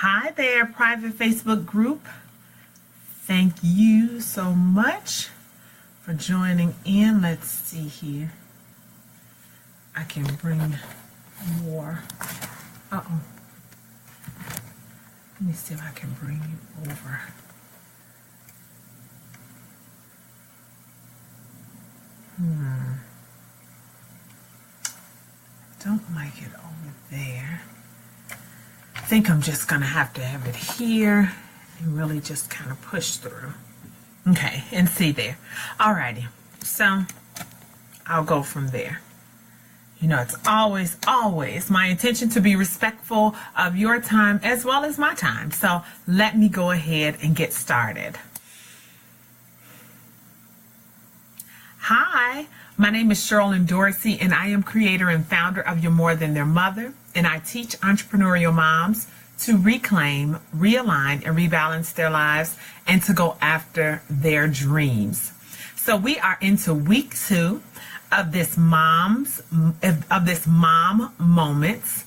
Hi there, private Facebook group. Thank you so much for joining in. Let's see here. I can bring more. Uh-oh. Let me see if I can bring you over. Don't like it over there. I think I'm just gonna have to have it here and really just kind of push through. Okay, and see there. Alrighty, so I'll go from there. You know, it's always my intention to be respectful of your time as well as my time. So let me go ahead and get started. Hi, my name is Sherilyn Dorsey, and I am creator and founder of You're More Than Their Mother, and I teach entrepreneurial moms to reclaim, realign, and rebalance their lives and to go after their dreams. So we are into week 2 of this mom moments.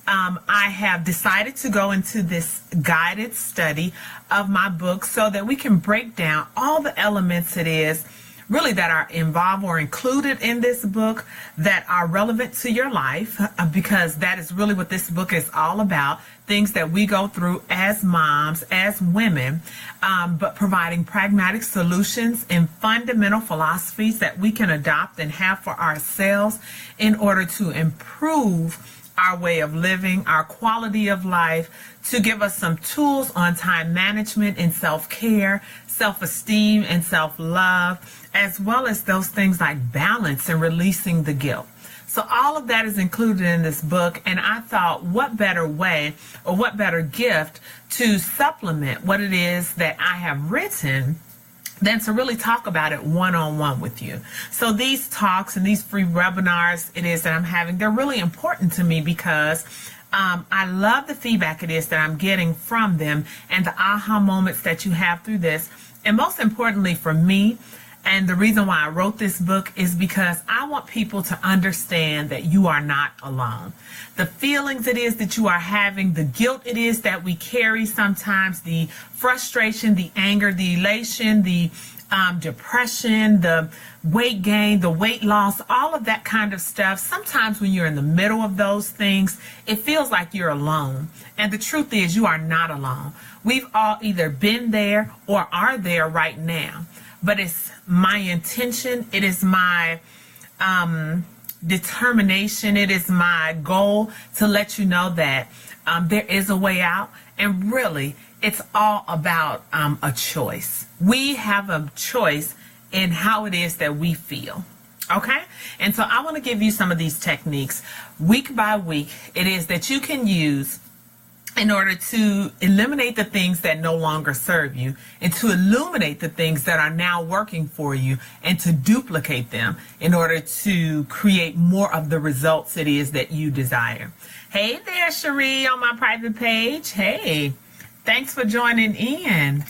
I have decided to go into this guided study of my book so that we can break down all the elements it is really that are involved or included in this book that are relevant to your life, because that is really what this book is all about, things that we go through as moms, as women, but providing pragmatic solutions and fundamental philosophies that we can adopt and have for ourselves in order to improve our way of living, our quality of life, to give us some tools on time management and self-care, self-esteem and self-love, as well as those things like balance and releasing the guilt. So all of that is included in this book, and I thought, what better way or what better gift to supplement what it is that I have written than to really talk about it one-on-one with you. So these talks and these free webinars it is that I'm having, they're really important to me because I love the feedback it is that I'm getting from them and the aha moments that you have through this. And most importantly for me, and the reason why I wrote this book is because I want people to understand that you are not alone. The feelings it is that you are having, the guilt it is that we carry sometimes, the frustration, the anger, the elation, the depression, the weight gain, the weight loss, all of that kind of stuff. Sometimes when you're in the middle of those things, it feels like you're alone. And the truth is you are not alone. We've all either been there or are there right now. But it's my intention, it is my determination, it is my goal to let you know that there is a way out. And really, it's all about a choice. We have a choice in how it is that we feel. Okay? And so I want to give you some of these techniques week by week. It is that you can use in order to eliminate the things that no longer serve you and to illuminate the things that are now working for you and to duplicate them in order to create more of the results it is that you desire. Hey there, Cherie, on my private page. Hey, thanks for joining in.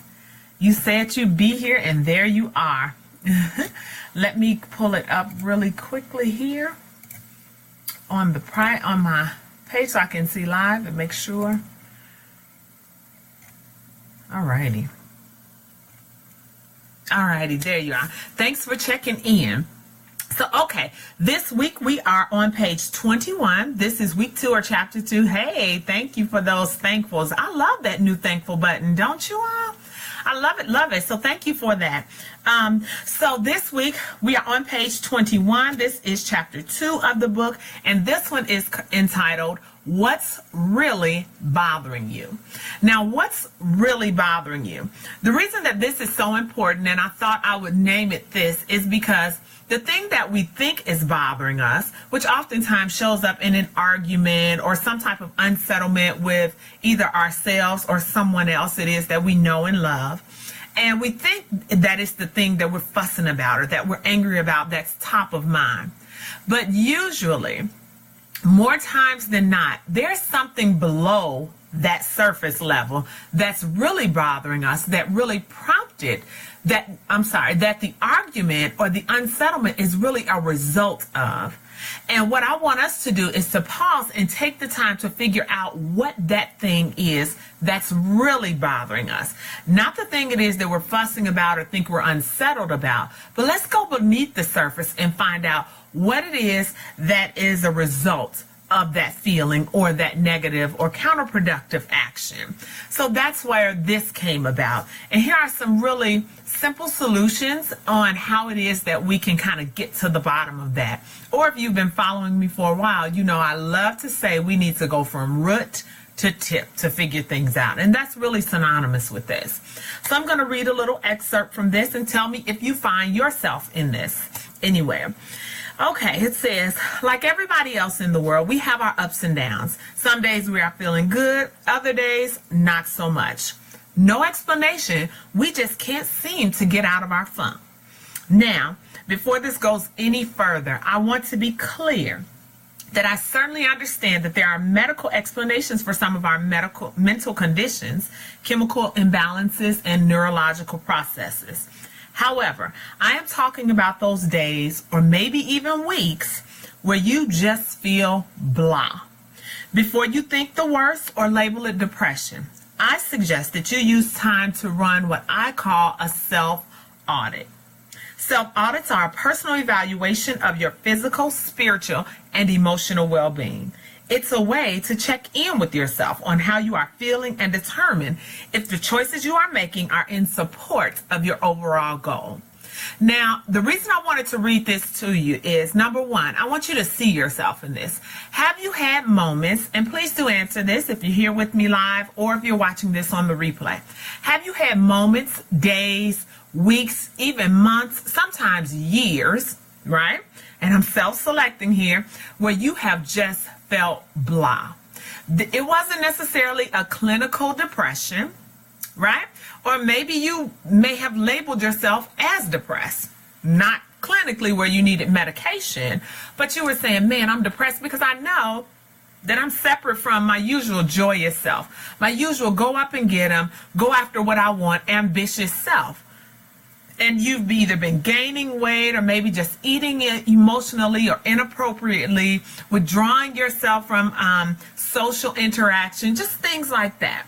You said you'd be here, and there you are. Let me pull it up really quickly here on my page so I can see live and make sure. Alrighty, there you are. Thanks for checking in. So, okay, this week we are on page 21. This is week 2 or chapter 2. Hey, thank you for those thankfuls. I love that new thankful button, don't you all? I love it. So thank you for that. So this week we are on page 21. This is chapter 2 of the book, and this one is entitled, What's Really Bothering You? Now, what's really bothering you? The reason that this is so important, and I thought I would name it this, is because the thing that we think is bothering us, which oftentimes shows up in an argument or some type of unsettlement with either ourselves or someone else it is that we know and love, and we think that it's the thing that we're fussing about or that we're angry about that's top of mind. But usually, more times than not, there's something below that surface level that's really bothering us, that really prompted that the argument or the unsettlement is really a result of. And what I want us to do is to pause and take the time to figure out what that thing is that's really bothering us. Not the thing it is that we're fussing about or think we're unsettled about, but let's go beneath the surface and find out what it is that is a result of that feeling or that negative or counterproductive action. So that's where this came about. And here are some really simple solutions on how it is that we can kind of get to the bottom of that. Or if you've been following me for a while, you know I love to say we need to go from root to tip to figure things out. And that's really synonymous with this. So I'm going to read a little excerpt from this and tell me if you find yourself in this anywhere. Okay, it says, like everybody else in the world, we have our ups and downs. Some days we are feeling good, other days not so much. No explanation, we just can't seem to get out of our funk. Now, before this goes any further, I want to be clear that I certainly understand that there are medical explanations for some of our mental conditions, chemical imbalances, and neurological processes. However, I am talking about those days or maybe even weeks where you just feel blah. Before you think the worst or label it depression, I suggest that you use time to run what I call a self-audit. Self-audits are a personal evaluation of your physical, spiritual, and emotional well-being. It's a way to check in with yourself on how you are feeling and determine if the choices you are making are in support of your overall goal. Now, the reason I wanted to read this to you is, number one, I want you to see yourself in this. Have you had moments, and please do answer this if you're here with me live or if you're watching this on the replay. Have you had moments, days, weeks, even months, sometimes years, right? And I'm self-selecting here, where you have just felt blah. It wasn't necessarily a clinical depression, right? Or maybe you may have labeled yourself as depressed, not clinically where you needed medication, but you were saying, man, I'm depressed because I know that I'm separate from my usual joyous self, my usual go up and get 'em, go after what I want, ambitious self. And you've either been gaining weight or maybe just eating it emotionally or inappropriately, withdrawing yourself from social interaction, just things like that.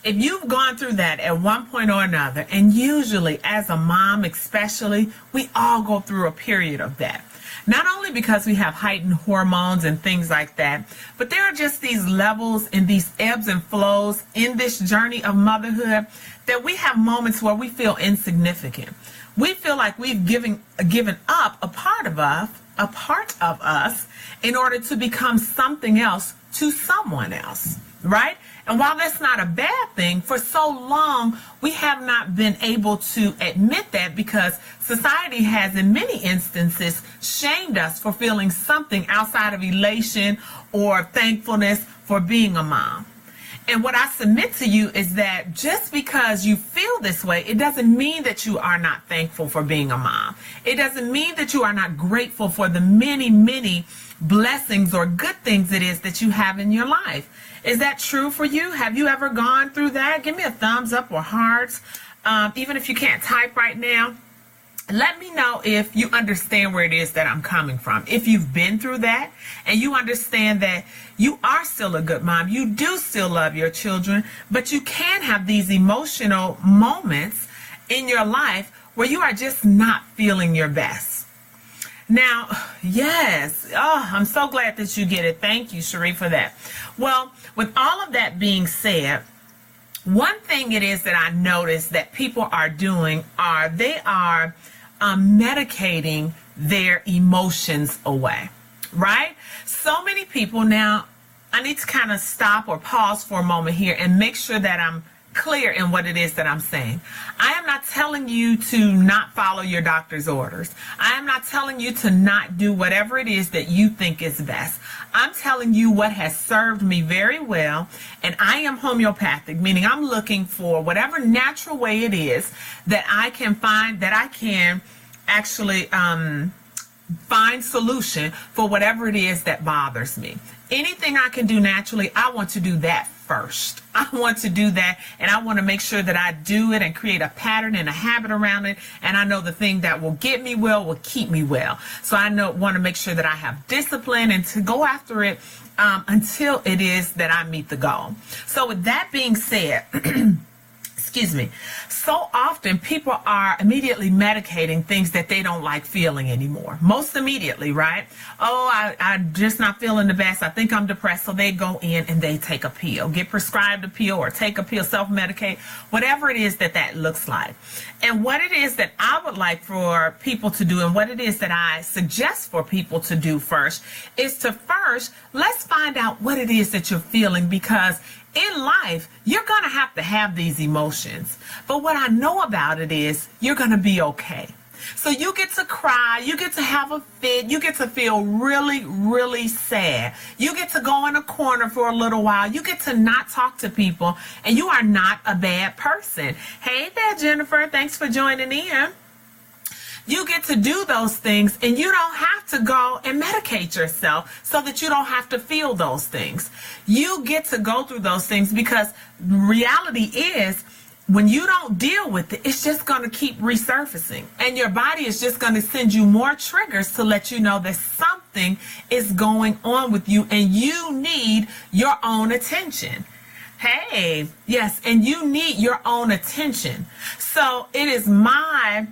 If you've gone through that at one point or another, and usually as a mom especially, we all go through a period of that. Not only because we have heightened hormones and things like that, but there are just these levels and these ebbs and flows in this journey of motherhood that we have moments where we feel insignificant. We feel like we've given up a part of us in order to become something else to someone else, right? And while that's not a bad thing, for so long we have not been able to admit that because society has in many instances shamed us for feeling something outside of elation or thankfulness for being a mom. And what I submit to you is that just because you feel this way, it doesn't mean that you are not thankful for being a mom. It doesn't mean that you are not grateful for the many, many blessings or good things it is that you have in your life. Is that true for you? Have you ever gone through that? Give me a thumbs up or hearts. Even if you can't type right now, let me know if you understand where it is that I'm coming from. If you've been through that and you understand that you are still a good mom, you do still love your children, but you can have these emotional moments in your life where you are just not feeling your best. Now, yes, I'm so glad that you get it. Thank you, Cherie, for that. Well, with all of that being said, one thing it is that I noticed that people are doing are they are medicating their emotions away, right? So many people now, I need to kind of stop or pause for a moment here and make sure that I'm clear in what it is that I'm saying. I am not telling you to not follow your doctor's orders. I am not telling you to not do whatever it is that you think is best. I'm telling you what has served me very well, and I am homeopathic, meaning I'm looking for whatever natural way it is that I can find, that I can actually find solution for whatever it is that bothers me. Anything I can do naturally, I want to do that first. I want to do that, and I want to make sure that I do it and create a pattern and a habit around it. And I know the thing that will get me well will keep me well. So I want to make sure that I have discipline and to go after it until it is that I meet the goal. So with that being said, excuse me, so often people are immediately medicating things that they don't like feeling anymore. Most immediately, right? Oh, I'm just not feeling the best. I think I'm depressed. So they go in and they take a pill, get prescribed a pill or take a pill, self-medicate, whatever it is that looks like. And what it is that I would like for people to do and what it is that I suggest for people to do first is to first, let's find out what it is that you're feeling, because in life, you're going to have these emotions. But what I know about it is you're going to be okay. So you get to cry, you get to have a fit, you get to feel really, really sad. You get to go in a corner for a little while. You get to not talk to people, and you are not a bad person. Hey there, Jennifer. Thanks for joining in. You get to do those things, and you don't have to go and medicate yourself so that you don't have to feel those things. You get to go through those things because reality is when you don't deal with it, it's just going to keep resurfacing, and your body is just going to send you more triggers to let you know that something is going on with you and you need your own attention. Hey, yes, and you need your own attention. So it is my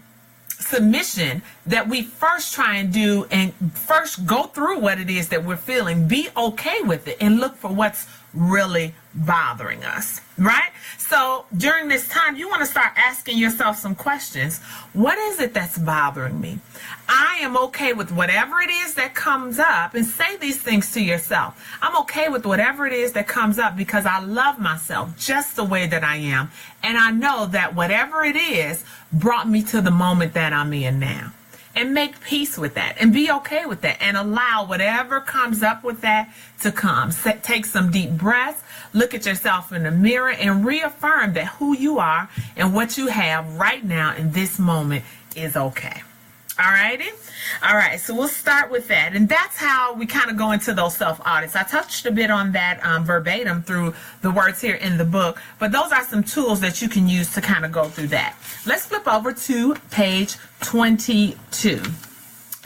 submission that we first try and do and first go through what it is that we're feeling, be okay with it, and look for what's really bothering us, right? So during this time, you want to start asking yourself some questions. What is it that's bothering me? I am okay with whatever it is that comes up, and say these things to yourself. I'm okay with whatever it is that comes up because I love myself just the way that I am, and I know that whatever it is brought me to the moment that I'm in now. And make peace with that and be okay with that and allow whatever comes up with that to come. Take some deep breaths, look at yourself in the mirror, and reaffirm that who you are and what you have right now in this moment is okay. All righty? All right, so we'll start with that. And that's how we kind of go into those self-audits. I touched a bit on that verbatim through the words here in the book, but those are some tools that you can use to kind of go through that. Let's flip over to page 22.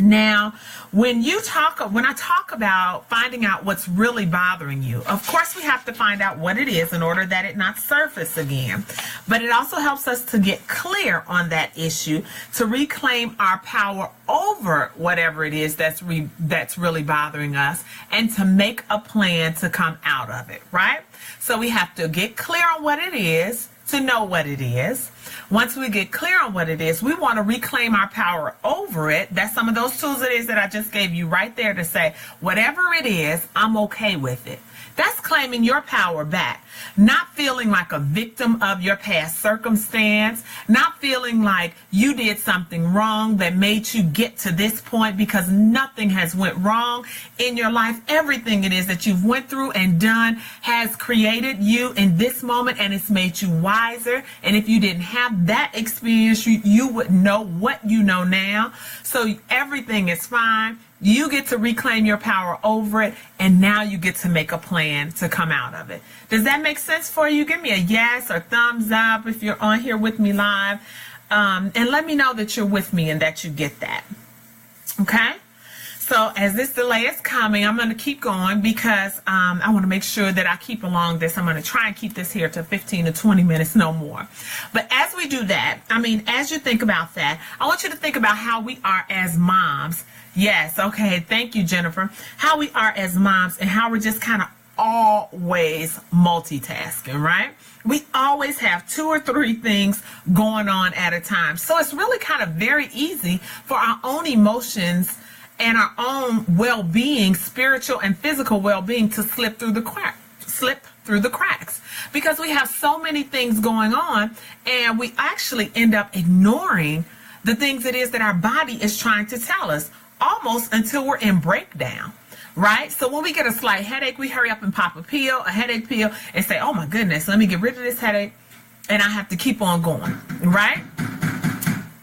Now, when I talk about finding out what's really bothering you, of course we have to find out what it is in order that it not surface again. But it also helps us to get clear on that issue, to reclaim our power over whatever it is that's really bothering us, and to make a plan to come out of it, right? So we have to get clear on what it is, to know what it is. Once we get clear on what it is, we want to reclaim our power over it. That's some of those tools it is that I just gave you right there to say, whatever it is, I'm okay with it. That's claiming your power back. Not feeling like a victim of your past circumstance. Not feeling like you did something wrong that made you get to this point, because nothing has went wrong in your life. Everything it is that you've went through and done has created you in this moment, and it's made you wiser. And if you didn't have that experience, you wouldn't know what you know now. So everything is fine. You get to reclaim your power over it, and now you get to make a plan to come out of it. Does that make sense for you? Give me a yes or thumbs up if you're on here with me live, and let me know that you're with me and that you get that. Okay? So as this delay is coming, I'm going to keep going because I want to make sure that I keep along this. I'm going to try and keep this here to 15 to 20 minutes, no more. But as we do that, as you think about that, I want you to think about how we are as moms. Yes, okay, thank you, Jennifer. How we are as moms and how we're just kind of always multitasking, right? We always have 2 or 3 things going on at a time. So it's really kind of very easy for our own emotions and our own well-being, spiritual and physical well-being, to slip through the cracks, because we have so many things going on, and we actually end up ignoring the things it is that our body is trying to tell us, almost until we're in breakdown, right? So when we get a slight headache, we hurry up and pop a headache pill, and say, oh my goodness, let me get rid of this headache, and I have to keep on going, right?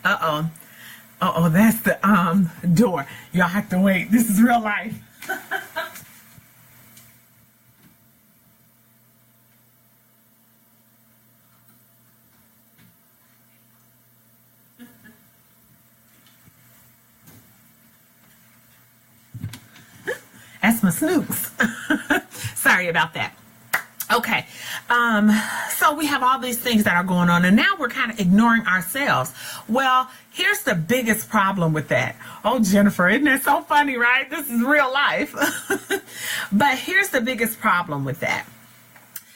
Uh-oh, that's the door. Y'all have to wait. This is real life. That's my snoops. Sorry about that. Okay, so we have all these things that are going on, and now we're kind of ignoring ourselves. Well, here's the biggest problem with that. Oh, Jennifer, isn't that so funny, right? This is real life. But here's the biggest problem with that.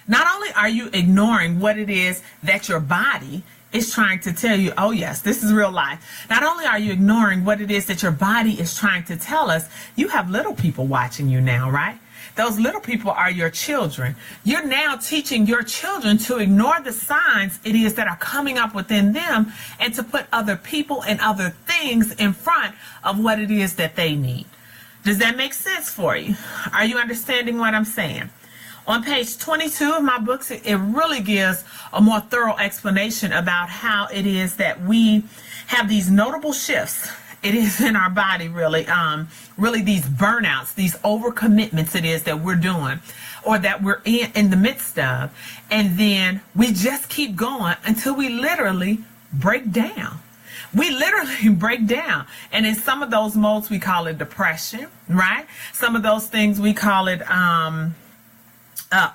Not only are you ignoring what it is that your body is trying to tell you, oh yes, this is real life. Not only are you ignoring what it is that your body is trying to tell us, you have little people watching you now, right? Those little people are your children. You're now teaching your children to ignore the signs it is that are coming up within them and to put other people and other things in front of what it is that they need. Does that make sense for you? Are you understanding what I'm saying? On page 22 of my books, it really gives a more thorough explanation about how it is that we have these notable shifts. It is in our body, really these burnouts, these overcommitments it is that we're doing or that we're in the midst of. And then we just keep going until we literally break down. We literally break down. And in some of those modes, we call it depression, right? Some of those things, we call it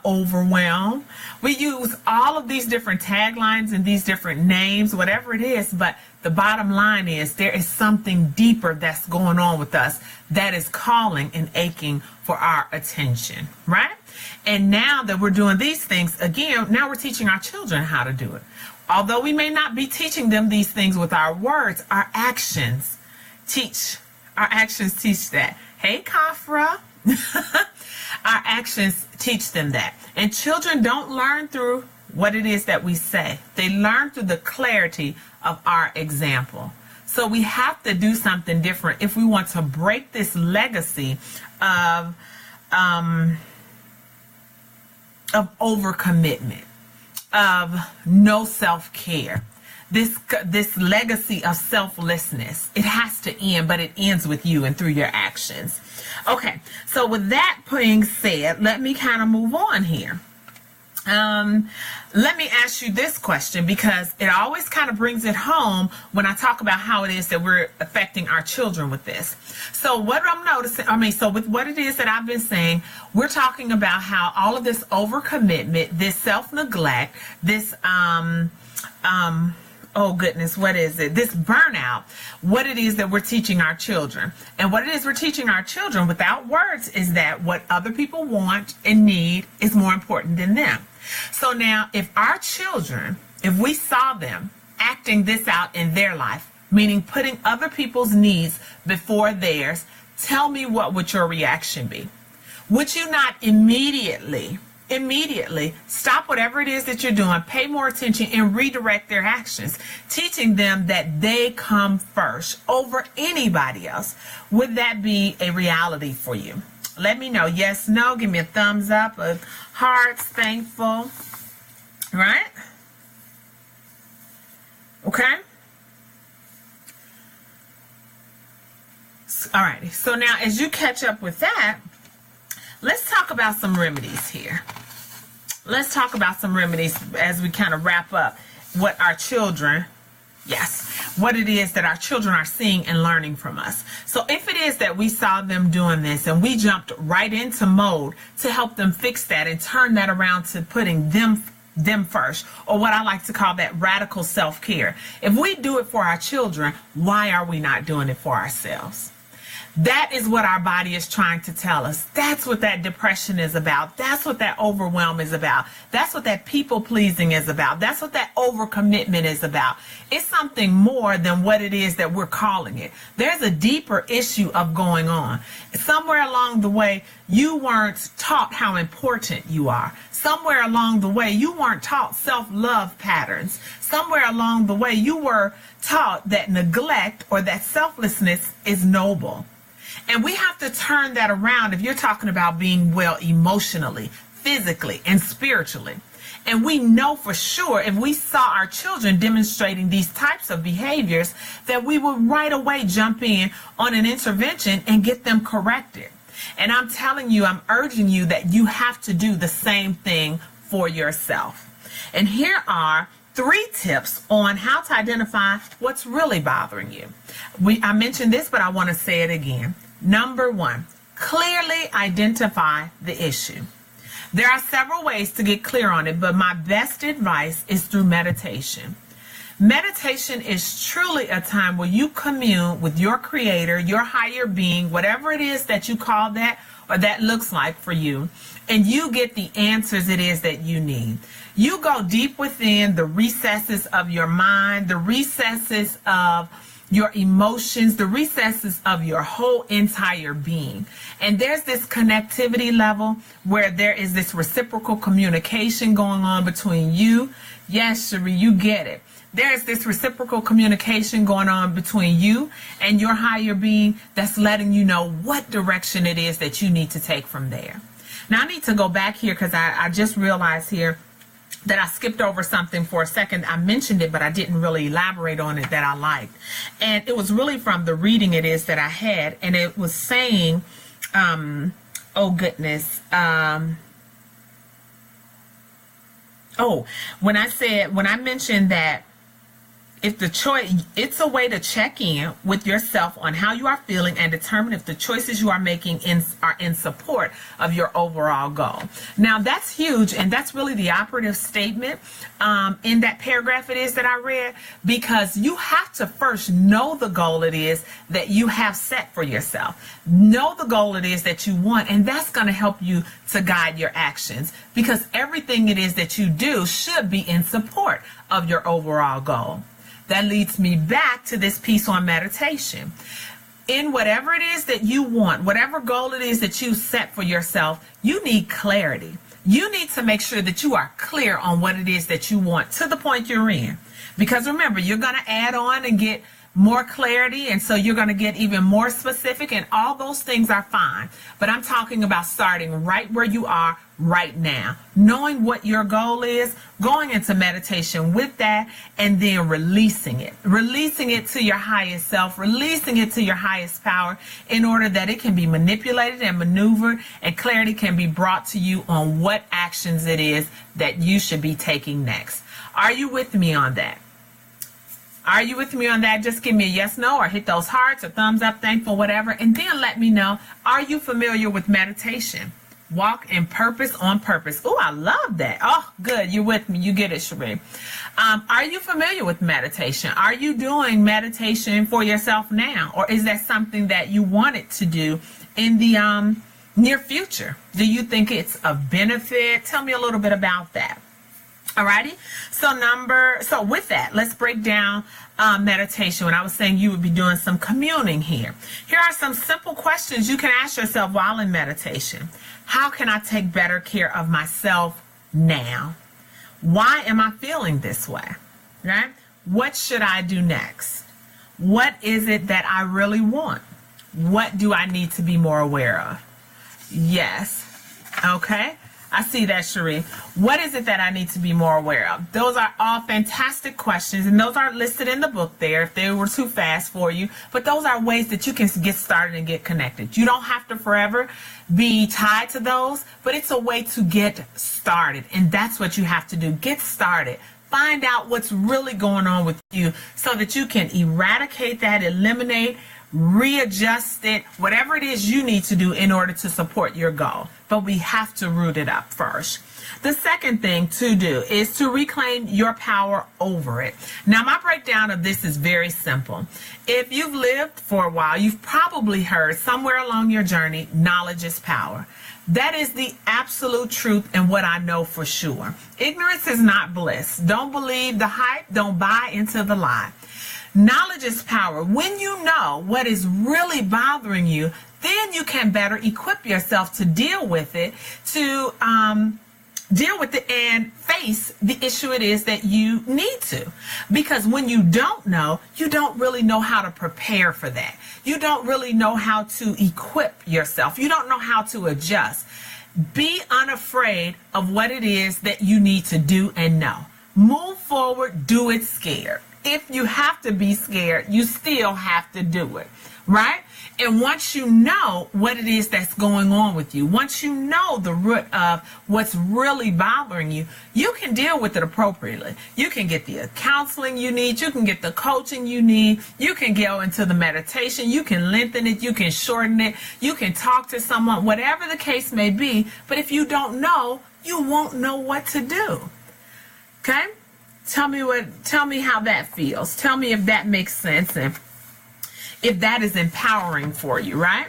overwhelm. We use all of these different taglines and these different names, whatever it is, but the bottom line is there is something deeper that's going on with us that is calling and aching for our attention, right? And now that we're doing these things, again, now we're teaching our children how to do it. Although we may not be teaching them these things with our words, our actions teach that. Hey, Kafra. Our actions teach them that. And children don't learn through what it is that we say. They learn through the clarity of our example. So we have to do something different if we want to break this legacy of overcommitment, of no self-care. This legacy of selflessness, it has to end, but it ends with you and through your actions. Okay, so with that being said, let me kind of move on here. Let me ask you this question, because it always kind of brings it home when I talk about how it is that we're affecting our children with this. So what I'm noticing, so with what it is that I've been saying, we're talking about how all of this overcommitment, this self-neglect, this, oh goodness, what is it? This burnout, what it is that we're teaching our children. And what it is we're teaching our children without words is that what other people want and need is more important than them. So now if our children, if we saw them acting this out in their life, meaning putting other people's needs before theirs, tell me what would your reaction be? Would you not immediately stop whatever it is that you're doing, pay more attention, and redirect their actions, teaching them that they come first over anybody else? Would that be a reality for you? Let me know. Yes, no, give me a thumbs up, a hearts, thankful, right? Okay. All righty. So now as you catch up with that, let's talk about some remedies here. Let's talk about some remedies as we kind of wrap up what our children, what it is that our children are seeing and learning from us. So if it is that we saw them doing this and we jumped right into mode to help them fix that and turn that around to putting them first, or what I like to call that radical self-care. If we do it for our children, why are we not doing it for ourselves? That is what our body is trying to tell us. That's what that depression is about. That's what that overwhelm is about. That's what that people pleasing is about. That's what that overcommitment is about. It's something more than what it is that we're calling it. There's a deeper issue of going on. Somewhere along the way, you weren't taught how important you are. Somewhere along the way, you weren't taught self-love patterns. Somewhere along the way, you were taught that neglect or that selflessness is noble. And we have to turn that around if you're talking about being well emotionally, physically, and spiritually. And we know for sure if we saw our children demonstrating these types of behaviors that we would right away jump in on an intervention and get them corrected. And I'm telling you, I'm urging you that you have to do the same thing for yourself. And here are 3 tips on how to identify what's really bothering you. I mentioned this, but I want to say it again. Number 1, Clearly identify the issue. There are several ways to get clear on it, but my best advice is through meditation. Meditation is truly a time where you commune with your creator, your higher being, whatever it is that you call that or that looks like for you, and you get the answers it is that you need. You go deep within the recesses of your mind, the recesses of your emotions, the recesses of your whole entire being. And there's this connectivity level where there is this reciprocal communication going on between you. Yes, Cherie, you get it. There's this reciprocal communication going on between you and your higher being that's letting you know what direction it is that you need to take from there. Now, I need to go back here because I just realized here that I skipped over something for a second. I mentioned it, but I didn't really elaborate on it that I liked. And it was really from the reading it is that I had. And it was saying, oh goodness, when I mentioned that if the choice, it's a way to check in with yourself on how you are feeling and determine if the choices you are making are in support of your overall goal. Now, that's huge, and that's really the operative statement in that paragraph it is that I read, because you have to first know the goal it is that you have set for yourself. Know the goal it is that you want, and that's going to help you to guide your actions, because everything it is that you do should be in support of your overall goal. That leads me back to this piece on meditation. In whatever it is that you want, whatever goal it is that you set for yourself, you need clarity. You need to make sure that you are clear on what it is that you want to the point you're in. Because remember, you're going to add on and get more clarity, and so you're going to get even more specific, and all those things are fine. But I'm talking about starting right where you are right now, knowing what your goal is, going into meditation with that, and then releasing it to your highest self, releasing it to your highest power, in order that it can be manipulated and maneuvered, and clarity can be brought to you on what actions it is that you should be taking next. Are you with me on that? Are you with me on that? Just give me a yes, no, or hit those hearts or thumbs up, thankful, whatever. And then let me know, are you familiar with meditation? Walk in purpose on purpose. Oh, I love that. Oh, good. You're with me. You get it, Cherie. Are you familiar with meditation? Are you doing meditation for yourself now? Or is that something that you wanted to do in the near future? Do you think it's a benefit? Tell me a little bit about that. Alrighty, so with that, let's break down meditation. When I was saying you would be doing some communing here. Here are some simple questions you can ask yourself while in meditation. How can I take better care of myself now? Why am I feeling this way? Right? What should I do next? What is it that I really want? What do I need to be more aware of? Yes. Okay. I see that, Cherie. What is it that I need to be more aware of? Those are all fantastic questions, and those aren't listed in the book there if they were too fast for you. But those are ways that you can get started and get connected. You don't have to forever be tied to those, but it's a way to get started, and that's what you have to do. Get started. Find out what's really going on with you so that you can eradicate that, eliminate, readjust it, whatever it is you need to do in order to support your goal. But we have to root it up first. The second thing to do is to reclaim your power over it. Now, my breakdown of this is very simple. If you've lived for a while, you've probably heard somewhere along your journey, knowledge is power. That is the absolute truth and what I know for sure. Ignorance is not bliss. Don't believe the hype. Don't buy into the lie. Knowledge is power. When you know what is really bothering you, then you can better equip yourself to deal with it, and face the issue it is that you need to. Because when you don't know, you don't really know how to prepare for that. You don't really know how to equip yourself. You don't know how to adjust. Be unafraid of what it is that you need to do and know. Move forward, do it scared. If you have to be scared, you still have to do it. right? And once you know what it is that's going on with you, once you know the root of what's really bothering you, you can deal with it appropriately. You can get the counseling you need. You can get the coaching you need. You can go into the meditation. You can lengthen it. You can shorten it. You can talk to someone, whatever the case may be. But if you don't know, you won't know what to do. Okay? Tell me how that feels. Tell me if that makes sense and if that is empowering for you, right?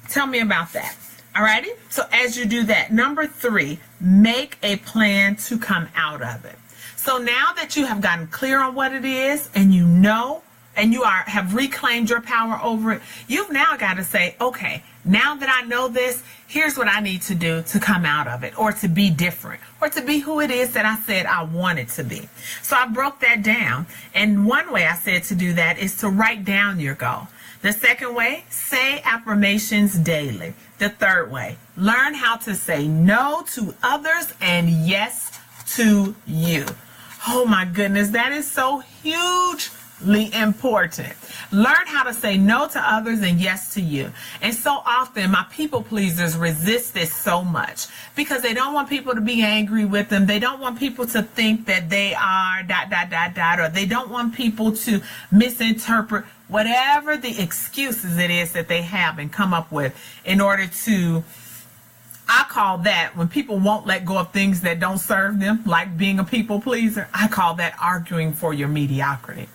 Tell me about that. Alrighty? So as you do that, number 3, make a plan to come out of it. So now that you have gotten clear on what it is and you know and you have reclaimed your power over it, you've now got to say, okay, now that I know this, here's what I need to do to come out of it, or to be different, or to be who it is that I said I wanted to be. So I broke that down. And one way I said to do that is to write down your goal. The second way, say affirmations daily. The third way, learn how to say no to others and yes to you. Oh my goodness, that is so hugely important. Learn how to say no to others and yes to you. And so often my people pleasers resist this so much because they don't want people to be angry with them. They don't want people to think that they are ... or they don't want people to misinterpret whatever the excuses it is that they have and come up with in order to, I call that when people won't let go of things that don't serve them, like being a people pleaser, I call that arguing for your mediocrity.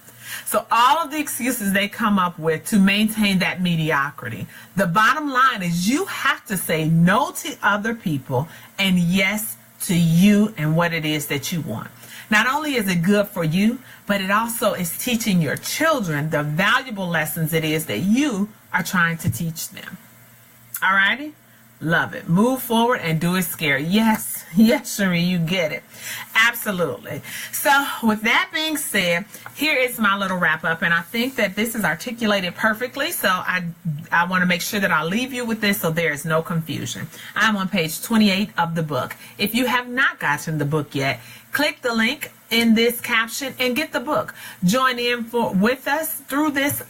So all of the excuses they come up with to maintain that mediocrity, the bottom line is you have to say no to other people and yes to you and what it is that you want. Not only is it good for you, but it also is teaching your children the valuable lessons it is that you are trying to teach them. All righty? Love it. Move forward and do it scary. Yes, Cherie, you get it. Absolutely. So with that being said, here is my little wrap up, and I think that this is articulated perfectly. So I want to make sure that I leave you with this so there is no confusion. I'm on page 28 of the book. If you have not gotten the book yet, click the link in this caption and get the book. Join in with us through this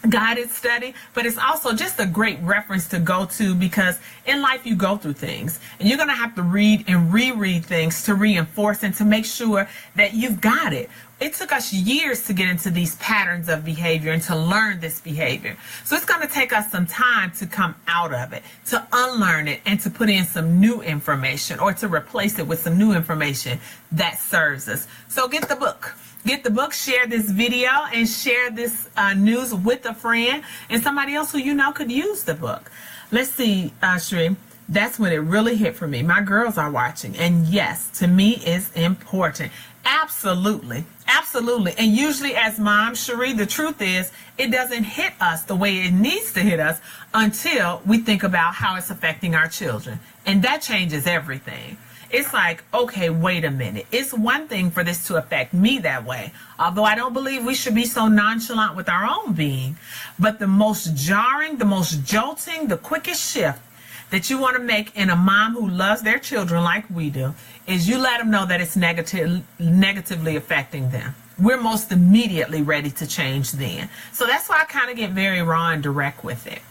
guided study, but it's also just a great reference to go to because in life you go through things and you're going to have to read and reread things to reinforce and to make sure that you've got it. It took us years to get into these patterns of behavior and to learn this behavior. So it's going to take us some time to come out of it, to unlearn it, and to put in some new information or to replace it with some new information that serves us. So get the book. Get the book, share this video, and share this news with a friend and somebody else who you know could use the book. Let's see, Cherie. That's when it really hit for me. My girls are watching, and yes, to me is important. Absolutely. Absolutely. And usually as mom, Cherie, the truth is it doesn't hit us the way it needs to hit us until we think about how it's affecting our children. And that changes everything. It's like, okay, wait a minute. It's one thing for this to affect me that way, although I don't believe we should be so nonchalant with our own being. But the most jarring, the most jolting, the quickest shift that you want to make in a mom who loves their children like we do is you let them know that it's negatively affecting them. We're most immediately ready to change then. So that's why I kind of get very raw and direct with it.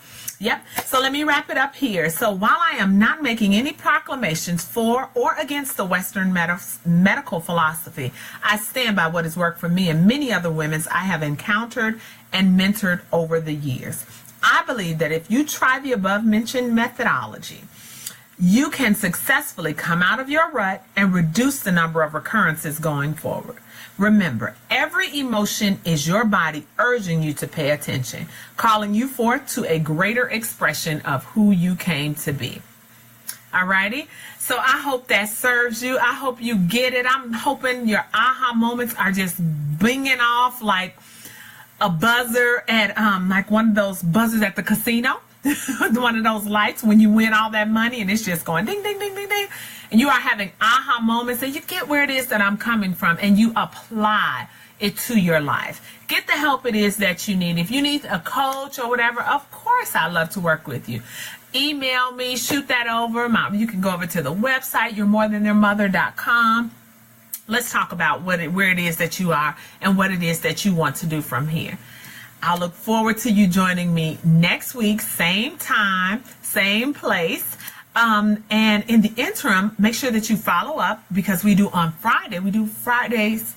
Yep. So let me wrap it up here. So while I am not making any proclamations for or against the Western medical philosophy, I stand by what has worked for me and many other women I have encountered and mentored over the years. I believe that if you try the above mentioned methodology, you can successfully come out of your rut and reduce the number of recurrences going forward. Remember, every emotion is your body urging you to pay attention, calling you forth to a greater expression of who you came to be. Alrighty? So I hope that serves you. I hope you get it. I'm hoping your aha moments are just binging off like a buzzer at like one of those buzzers at the casino. One of those lights when you win all that money and it's just going ding, ding, ding, ding, ding. And you are having aha moments and you get where it is that I'm coming from and you apply it to your life. Get the help it is that you need. If you need a coach or whatever, of course I'd love to work with you. Email me, shoot that over. You can go over to the website, you'remorethantheirmother.com. Let's talk about where it is that you are and what it is that you want to do from here. I'll look forward to you joining me next week, same time, same place. And in the interim, make sure that you follow up, because we do on Friday. We do Fridays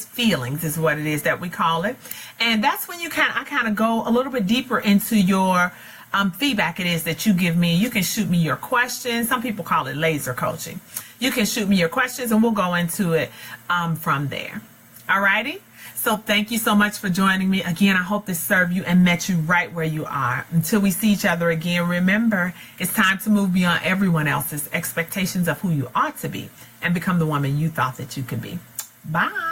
feelings is what it is that we call it. And that's when I kind of go a little bit deeper into your feedback it is that you give me. You can shoot me your questions. Some people call it laser coaching. You can shoot me your questions and we'll go into it from there. Alrighty? So thank you so much for joining me. Again, I hope this served you and met you right where you are. Until we see each other again, remember, it's time to move beyond everyone else's expectations of who you ought to be and become the woman you thought that you could be. Bye.